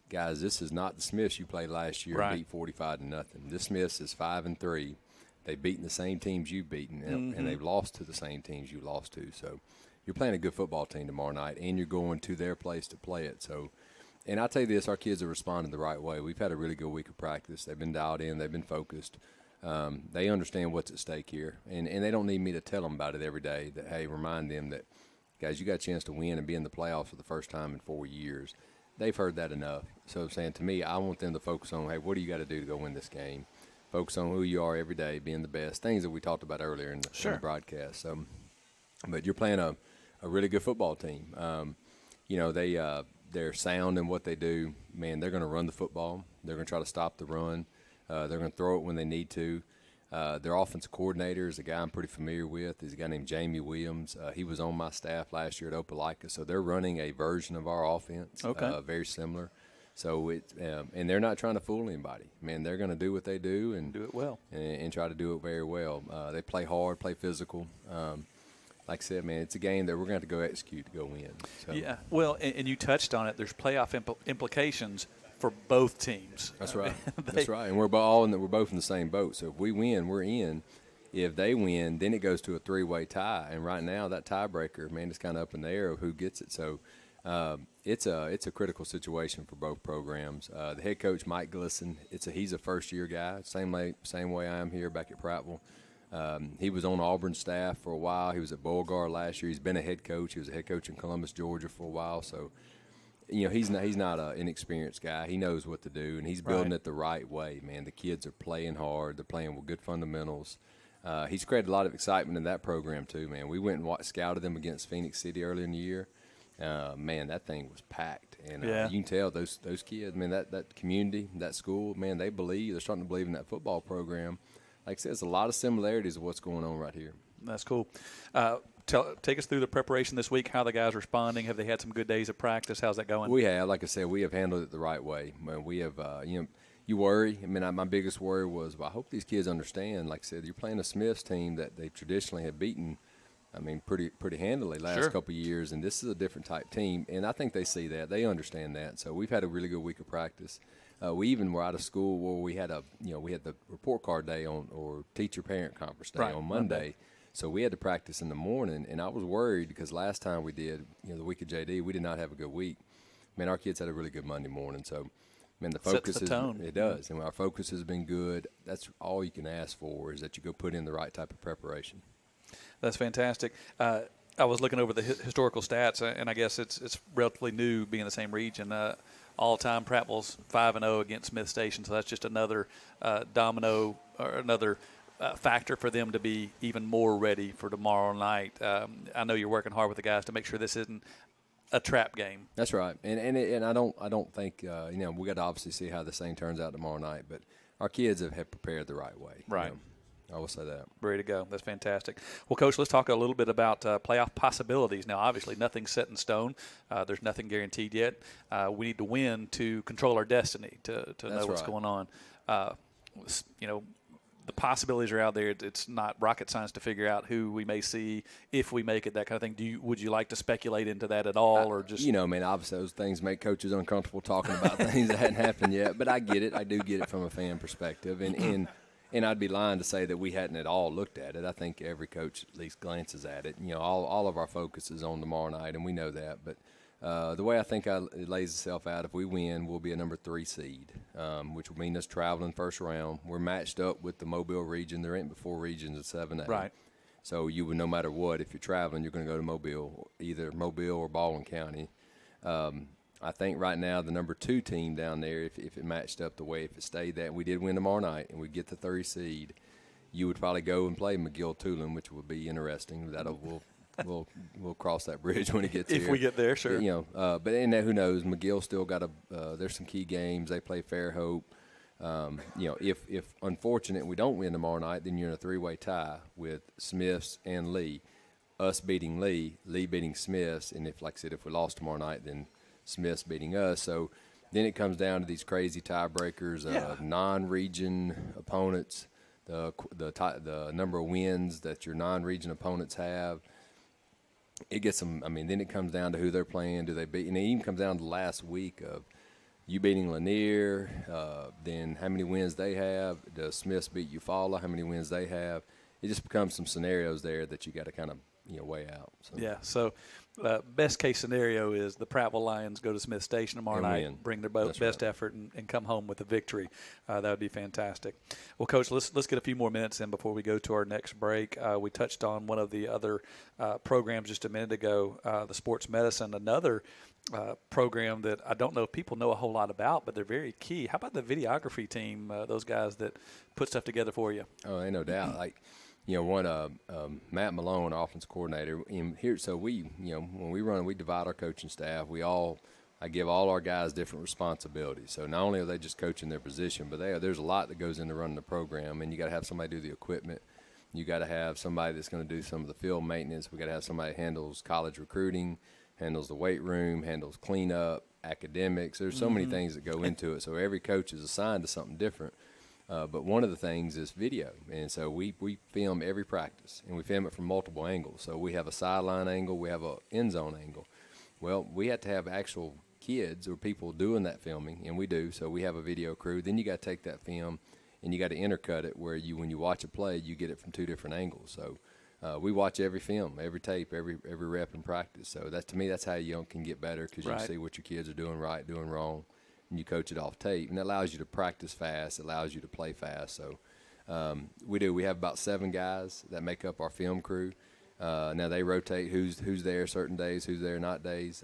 guys, this is not the Smiths you played last year and beat 45-0. This Smiths is 5-3. They've beaten the same teams you've beaten, and they've lost to the same teams you lost to. So you're playing a good football team tomorrow night, and you're going to their place to play it. So, and I'll tell you this, our kids are responding the right way. We've had a really good week of practice. They've been dialed in. They've been focused. They understand what's at stake here, and they don't need me to tell them about it every day, that, hey, remind them that, guys, you got a chance to win and be in the playoffs for the first time in 4 years. They've heard that enough. So I'm saying, to me, I want them to focus on, hey, what do you got to do to go win this game? Focus on who you are every day, being the best, things that we talked about earlier in the broadcast. So, but you're playing a really good football team. You know, they're sound in what they do. Man, they're going to run the football. They're going to try to stop the run. They're going to throw it when they need to. Their offensive coordinator is a guy I'm pretty familiar with. He's a guy named Jamie Williams. He was on my staff last year at Opelika. So they're running a version of our offense, very similar. So and they're not trying to fool anybody. Man, they're going to do what they do and do it well, and try to do it very well. They play hard, play physical. Like I said, man, it's a game that we're going to have to go execute to go win. So. Yeah, well, and you touched on it. There's playoff implications for both teams. That's right. That's right. And we're both in the same boat. So if we win, we're in. If they win, then it goes to a three-way tie. And right now, that tiebreaker, man, is kind of up in the air of who gets it. So it's a critical situation for both programs. The head coach, Mike Glisson, he's a first-year guy, same way I am here back at Prattville. He was on Auburn's staff for a while. He was at Beauregard last year. He's been a head coach. He was a head coach in Columbus, Georgia for a while. So, you know, he's not an inexperienced guy. He knows what to do, and he's building it the right way, man. The kids are playing hard. They're playing with good fundamentals. He's created a lot of excitement in that program too, man. We went and scouted them against Phoenix City earlier in the year. Man, that thing was packed, and you can tell those kids, man, that community, that school, man, they're starting to believe in that football program. Like I said, there's a lot of similarities of what's going on right here. That's cool. Take us through the preparation this week, how the guys are responding. Have they had some good days of practice? How's that going? We have. Like I said, we have handled it the right way. We have, you worry. I mean, my biggest worry was, well, I hope these kids understand. Like I said, you're playing a Smiths team that they traditionally have beaten, I mean, pretty handily last couple of years, and this is a different type team. And I think they see that. They understand that. So we've had a really good week of practice. We even were out of school where we had the report card day or teacher parent conference day on Monday. So we had to practice in the morning, and I was worried because last time we did, the week of JD, we did not have a good week. Man, our kids had a really good Monday morning. So, man, the focus sets the tone. It does, and our focus has been good. That's all you can ask for is that you go put in the right type of preparation. That's fantastic. I was looking over the historical stats, and I guess it's relatively new being in the same region. All-time Prattville's 5-0 against Smith Station, so that's just another domino or another factor for them to be even more ready for tomorrow night. I know you're working hard with the guys to make sure this isn't a trap game. That's right, and I don't think we got to obviously see how this thing turns out tomorrow night, but our kids have prepared the right way. Right. I will say that. Ready to go. That's fantastic. Well, Coach, let's talk a little bit about playoff possibilities. Now, obviously, nothing's set in stone. There's nothing guaranteed yet. We need to win to control our destiny, to know what's going on. The possibilities are out there. It's not rocket science to figure out who we may see if we make it, that kind of thing. Would you like to speculate into that at all, or just man? Obviously, those things make coaches uncomfortable talking about things that hadn't happened yet. But I get it. I do get it from a fan perspective, and I'd be lying to say that we hadn't at all looked at it. I think every coach at least glances at it. All of our focus is on tomorrow night, and we know that. But The way I think it lays itself out, if we win, we'll be a number 3 seed, which will mean us traveling first round. We're matched up with the Mobile region. There ain't but 4 regions of 7A. Right. So you would, no matter what, if you're traveling, you're going to go to Mobile, either Mobile or Baldwin County. I think right now the number 2 team down there, if it matched up the way, if it stayed that, and we did win tomorrow night and we get the 3 seed, you would probably go and play McGill-Tulane, which would be interesting. We'll cross that bridge when it gets here. If we get there, sure. But who knows? McGill still got there's some key games. They play Fairhope. If unfortunate we don't win tomorrow night, then you're in a 3-way tie with Smiths and Lee. Us beating Lee beating Smiths, and if we lost tomorrow night, then Smiths beating us. So then it comes down to these crazy tiebreakers, non-region opponents, the number of wins that your non-region opponents have. It gets them. I mean, then it comes down to who they're playing. Do they beat? And it even comes down to the last week of you beating Lanier. Then how many wins they have? Does Smiths beat Eufaula? How many wins they have? It just becomes some scenarios there that you got to kind of weigh out. So. Yeah. So, best case scenario is the Prattville Lions go to Smith Station tomorrow night, bring their best effort, and come home with a victory. That would be fantastic. Well, Coach, let's get a few more minutes in before we go to our next break. We touched on one of the other programs just a minute ago, the sports medicine, another program that I don't know if people know a whole lot about, but they're very key. How about the videography team, those guys that put stuff together for you? Oh, ain't no doubt. Matt Malone, our offense coordinator, in here. So we, when we run, we divide our coaching staff. I give all our guys different responsibilities. So not only are they just coaching their position, but there's a lot that goes into running the program, and you got to have somebody do the equipment. You got to have somebody that's going to do some of the field maintenance. We got to have somebody that handles college recruiting, handles the weight room, handles cleanup, academics. There's so many things that go into it. So every coach is assigned to something different. But one of the things is video, and so we film every practice, and we film it from multiple angles. So we have a sideline angle, we have a end zone angle. Well, we have to have actual kids or people doing that filming, and we do. So we have a video crew. Then you got to take that film, and you got to intercut it where when you watch a play, you get it from 2 different angles. So we watch every film, every tape, every rep in practice. So to me, that's how you can get better, because you can see what your kids are doing right, doing wrong. And you coach it off tape, and it allows you to practice fast. It allows you to play fast. So we have about 7 guys that make up our film crew. Now they rotate who's there certain days, who's there not days,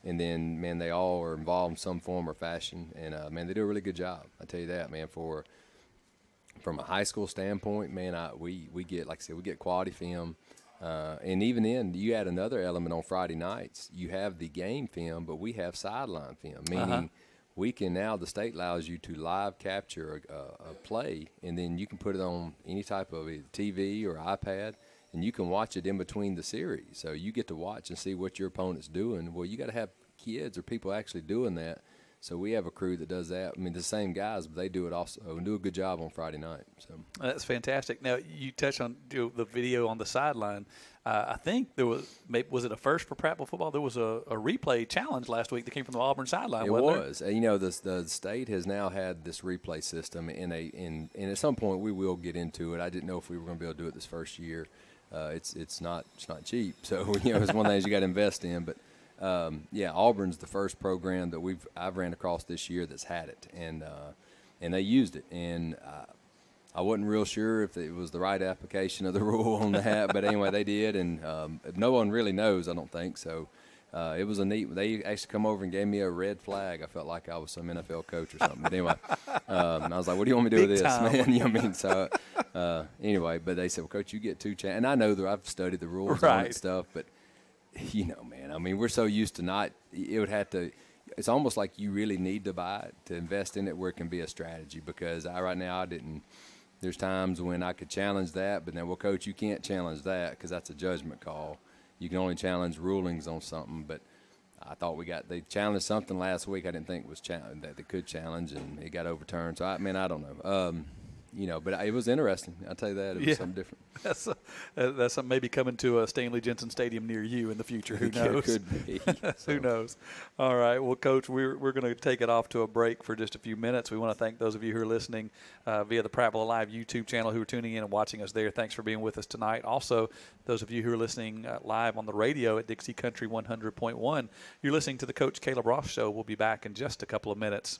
and then man, they all are involved in some form or fashion, and man, they do a really good job. I tell you that, man. From a high school standpoint, man, we get, like I said, we get quality film. And even then, you add another element on Friday nights. You have the game film, but we have sideline film, meaning we can now, the state allows you to live capture a play, and then you can put it on any type of TV or iPad, and you can watch it in between the series. So you get to watch and see what your opponent's doing. Well, you got to have kids or people actually doing that. So we have a crew that does that. I mean, the same guys, but they do it also and do a good job on Friday night. So that's fantastic. Now, you touched on the video on the sideline. I think there was it a first for Prattville football? There was a replay challenge last week that came from the Auburn sideline. It was. The state has now had this replay system, and at some point we will get into it. I didn't know if we were going to be able to do it this first year. It's not cheap, so it's one of the things you got to invest in, but. Auburn's the first program that I've ran across this year that's had it, and they used it, and I wasn't real sure if it was the right application of the rule on that, but anyway, they did, and no one really knows, I don't think so. It was a neat. They actually come over and gave me a red flag. I felt like I was some NFL coach or something. But anyway, I was like, "What do you want me to do with this, man?" You know what I mean? So anyway, but they said, "Well, Coach, you get 2 chances." And I know that I've studied the rules on it stuff, but. Man, I mean, we're so used to it's almost like you really need to buy it to invest in it where it can be a strategy, because there's times when I could challenge that, but then, well, Coach, you can't challenge that because that's a judgment call. You can only challenge rulings on something, but I thought they challenged something last week I didn't think was that they could challenge, and it got overturned. So, I don't know. But it was interesting. I'll tell you that. It was something different. That's something maybe coming to a Stanley Jensen Stadium near you in the future. Who knows? Could be. Who knows? All right. Well, Coach, we're going to take it off to a break for just a few minutes. We want to thank those of you who are listening via the Prattville Live YouTube channel who are tuning in and watching us there. Thanks for being with us tonight. Also, those of you who are listening live on the radio at Dixie Country 100.1, you're listening to the Coach Caleb Ross Show. We'll be back in just a couple of minutes.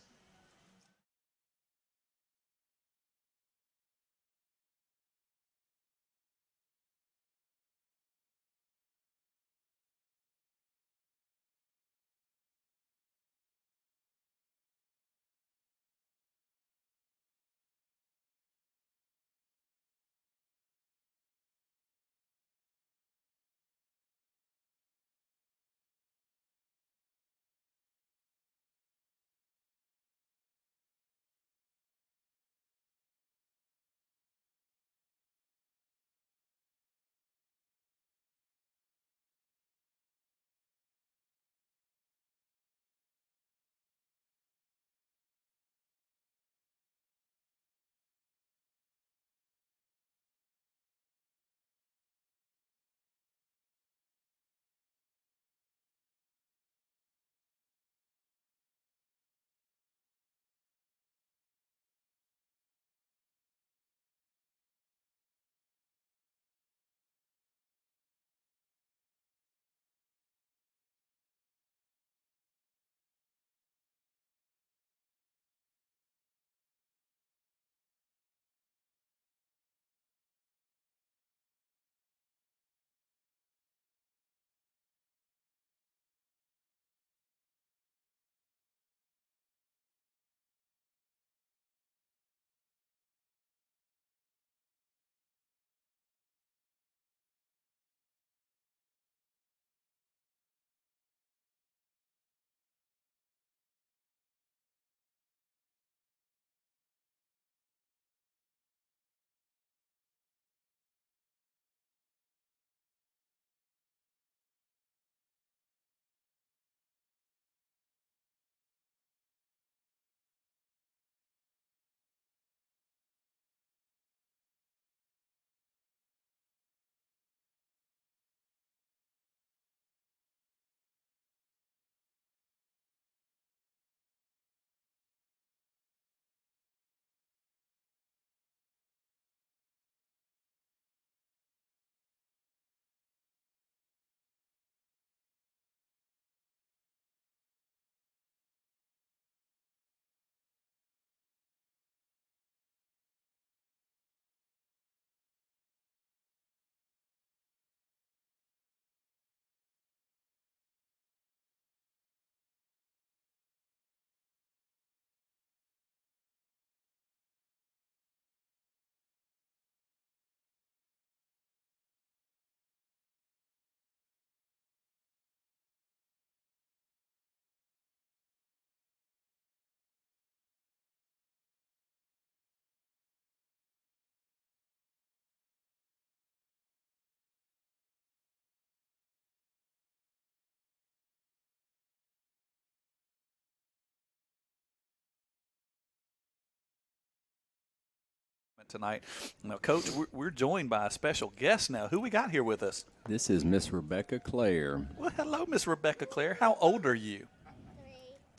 Tonight. Now, Coach, we're joined by a special guest now. Who we got here with us? This is Miss Rebecca Claire. Well, hello, Miss Rebecca Claire. How old are you?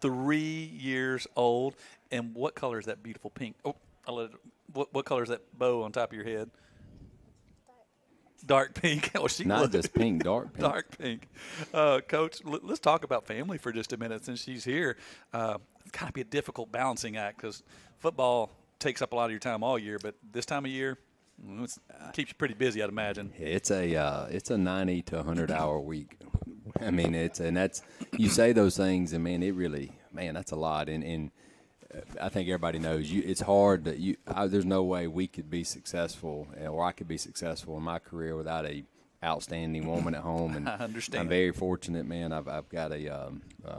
3 years old. And what color is that beautiful pink? Oh, what color is that bow on top of your head? Dark pink. Oh, Not just pink, dark pink. Dark pink. Coach, let's talk about family for just a minute since she's here. It's got to be a difficult balancing act because football takes up a lot of your time all year, but this time of year, it keeps you pretty busy, I'd imagine. It's a 90 to 100 hour week. I mean, that's you say those things, and man, that's a lot. And I think everybody knows it's hard that there's no way we could be successful, or I could be successful in my career without a outstanding woman at home. And I understand. I'm very fortunate, man. I've got a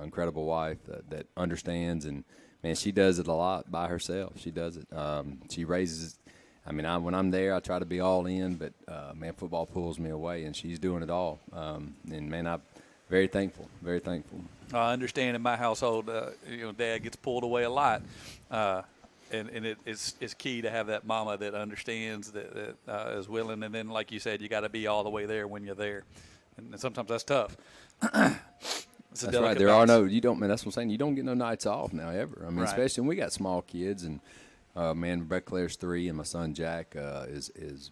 incredible wife that understands, and man, she does it a lot by herself. She does it. She raises. I mean, when I'm there, I try to be all in, but man, football pulls me away, and she's doing it all. And man, I'm very thankful. Very thankful. I understand in my household, Dad gets pulled away a lot. And it's key to have that mama that understands, that is willing. And then, like you said, you got to be all the way there when you're there. And sometimes that's tough. That's right. There are no, you don't, man, that's what I'm saying. You don't get no nights off now ever. I mean, right. Especially when we got small kids, and man, Rebecca Claire's 3 and my son Jack is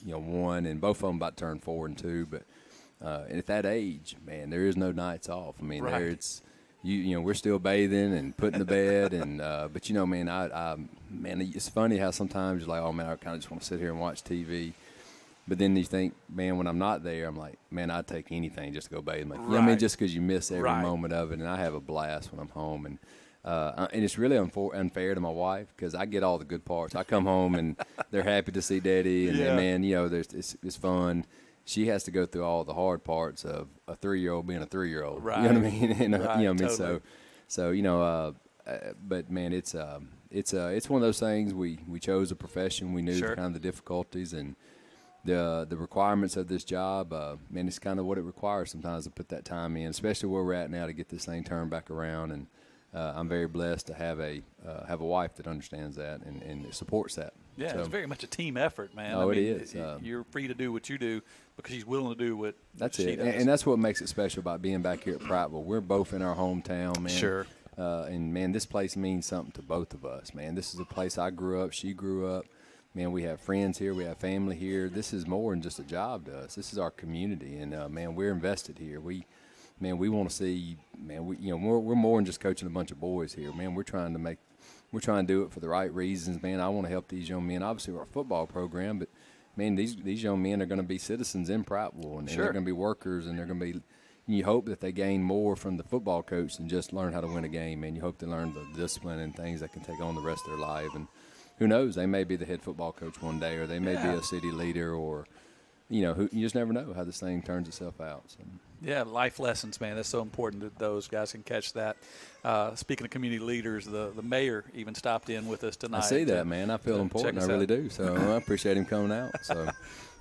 1, and both of them about to turn 4 and 2. But and at that age, man, there is no nights off. I mean, right. there it's we're still bathing and putting to bed, and but man, man, it's funny how sometimes you're like, oh man, I kind of just want to sit here and watch TV. But then you think, man, when I'm not there, I'm like, man, I'd take anything just to go bathe. Like, right. I mean, just because you miss every right. moment of it, and I have a blast when I'm home. And it's really unfair to my wife because I get all the good parts. I come home and they're happy to see Daddy, and, yeah. and man, it's fun. She has to go through all the hard parts of a 3-year-old being a 3-year-old. Right. You know what I mean? And, right. You know what I mean? Totally. So but man, it's one of those things. We chose a profession. We knew sure. kind of the difficulties and the requirements of this job. Man, it's kind of what it requires sometimes to put that time in, especially where we're at now to get this thing turned back around. And I'm very blessed to have a wife that understands that and supports that. Yeah, so, it's very much a team effort, man. Oh, I mean, it is. You're free to do what you do because she's willing to do what that's she it. does. And that's what makes it special about being back here at Prattville. We're both in our hometown, man. Sure. And, man, this place means something to both of us, man. This is a place I grew up. She grew up. Man, we have friends here. We have family here. This is more than just a job to us. This is our community. And, man, we're invested here. We want to see, man, we're more than just coaching a bunch of boys here. Man, we're trying to do it for the right reasons, man. I want to help these young men. Obviously, our football program, but, man, these young men are going to be citizens in Prattville, and, sure. and they're going to be workers, and they're going to be – you hope that they gain more from the football coach than just learn how to win a game, man. You hope they learn the discipline and things that can take on the rest of their life. And who knows, they may be the head football coach one day, or they may be a city leader, or, you just never know how this thing turns itself out. So. Yeah, life lessons, man. That's so important that those guys can catch that. Speaking of community leaders, the mayor even stopped in with us tonight. I see that, man. I feel important. I really do. So I appreciate him coming out. So,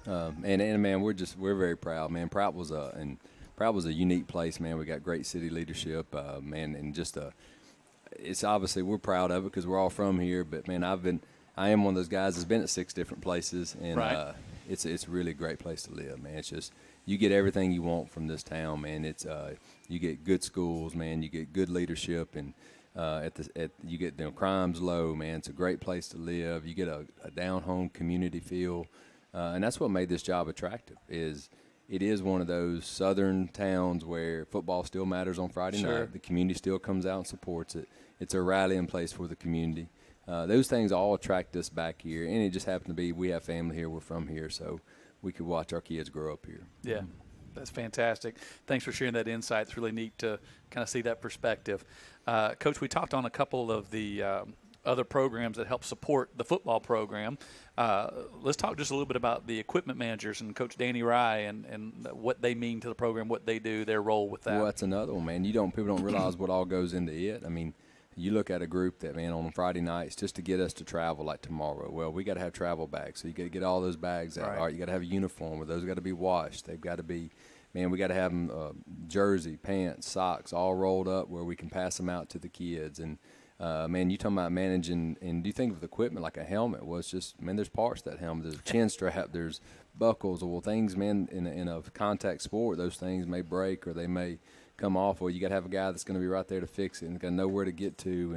and man, we're very proud, man. Prattville's a unique place, man. We got great city leadership, man, and it's obviously we're proud of it because we're all from here. But man, I am one of those guys that's been at 6 different places, and right. It's really a great place to live, man. It's just you get everything you want from this town, man. It's you get good schools, man. You get good leadership, and you get crime's low, man. It's a great place to live. You get a down home community feel, and that's what made this job attractive. It is one of those southern towns where football still matters on Friday sure. night. The community still comes out and supports it. It's a rallying place for the community. Those things all attract us back here, and it just happened to be we have family here. We're from here, so we could watch our kids grow up here. Yeah, that's fantastic. Thanks for sharing that insight. It's really neat to kind of see that perspective. Coach, we talked on a couple of the other programs that help support the football program. Let's talk just a little bit about the equipment managers and Coach Danny Rye and what they mean to the program, what they do, their role with that. Well, that's another one, man. People don't realize what all goes into it. I mean, you look at a group that, man, on Friday nights just to get us to travel like tomorrow. Well, we got to have travel bags, so you got to get all those bags out. Right. All right, you got to have a uniform, where those got to be washed. They've got to be, man, we got to have them jersey, pants, socks, all rolled up where we can pass them out to the kids. And man, you talking about managing, and do you think of the equipment like a helmet? Well, it's just, man, there's parts to that helmet. There's a chin strap, there's buckles, well, things, man, in a contact sport, those things may break or they may come off, or you got to have a guy that's going to be right there to fix it and got to know where to get to.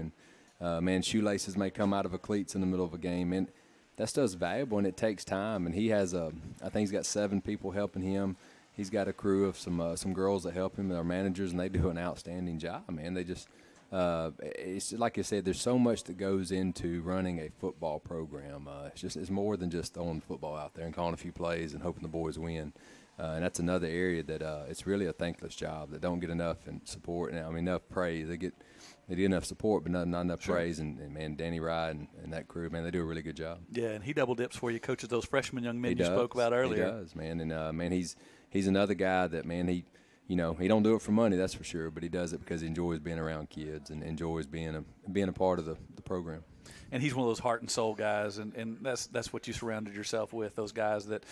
And, man, shoelaces may come out of a cleats in the middle of a game. And that stuff's valuable, and it takes time. And he has I think he's got 7 people helping him. He's got a crew of some girls that help him, our managers, and they do an outstanding job, man. They just it's like I said, there's so much that goes into running a football program. It's more than just throwing football out there and calling a few plays and hoping the boys win. And that's another area that it's really a thankless job that don't get enough support. And I mean, enough praise. They get enough support, but not enough praise. And man, Danny Rye and that crew, man, they do a really good job. Yeah, and he double dips for you, coaches those freshman young men you spoke about earlier. He does, man. And man, he's another guy that, man, he don't do it for money, that's for sure, but he does it because he enjoys being around kids and enjoys being a part of the program. and he's one of those heart and soul guys, and that's what you surrounded yourself with, those guys that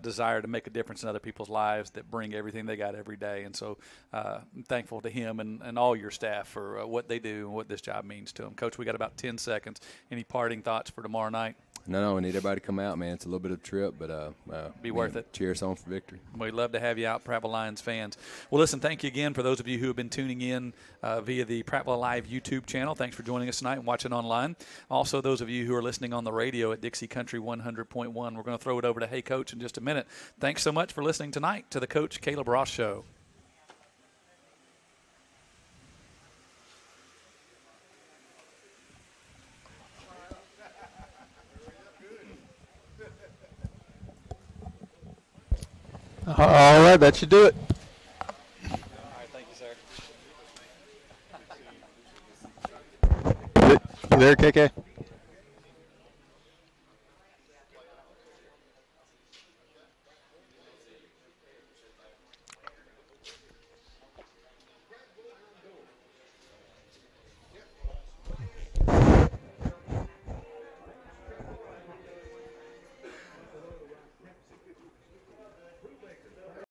desire to make a difference in other people's lives, that bring everything they got every day. And so I'm thankful to him and all your staff for what they do and what this job means to them. Coach, we got about 10 seconds. Any parting thoughts for tomorrow night? No, we need everybody to come out, man. It's a little bit of a trip, but be worth it. Cheer us on for victory. We'd love to have you out, Prattville Lions fans. Well, listen, thank you again for those of you who have been tuning in via the Prattville Live YouTube channel. Thanks for joining us tonight and watching online. Also, those of you who are listening on the radio at Dixie Country 100.1, we're going to throw it over to Hey Coach in just a minute. Thanks so much for listening tonight to the Coach Caleb Ross Show. All right, that should do it. All right, thank you, sir. You there, KK?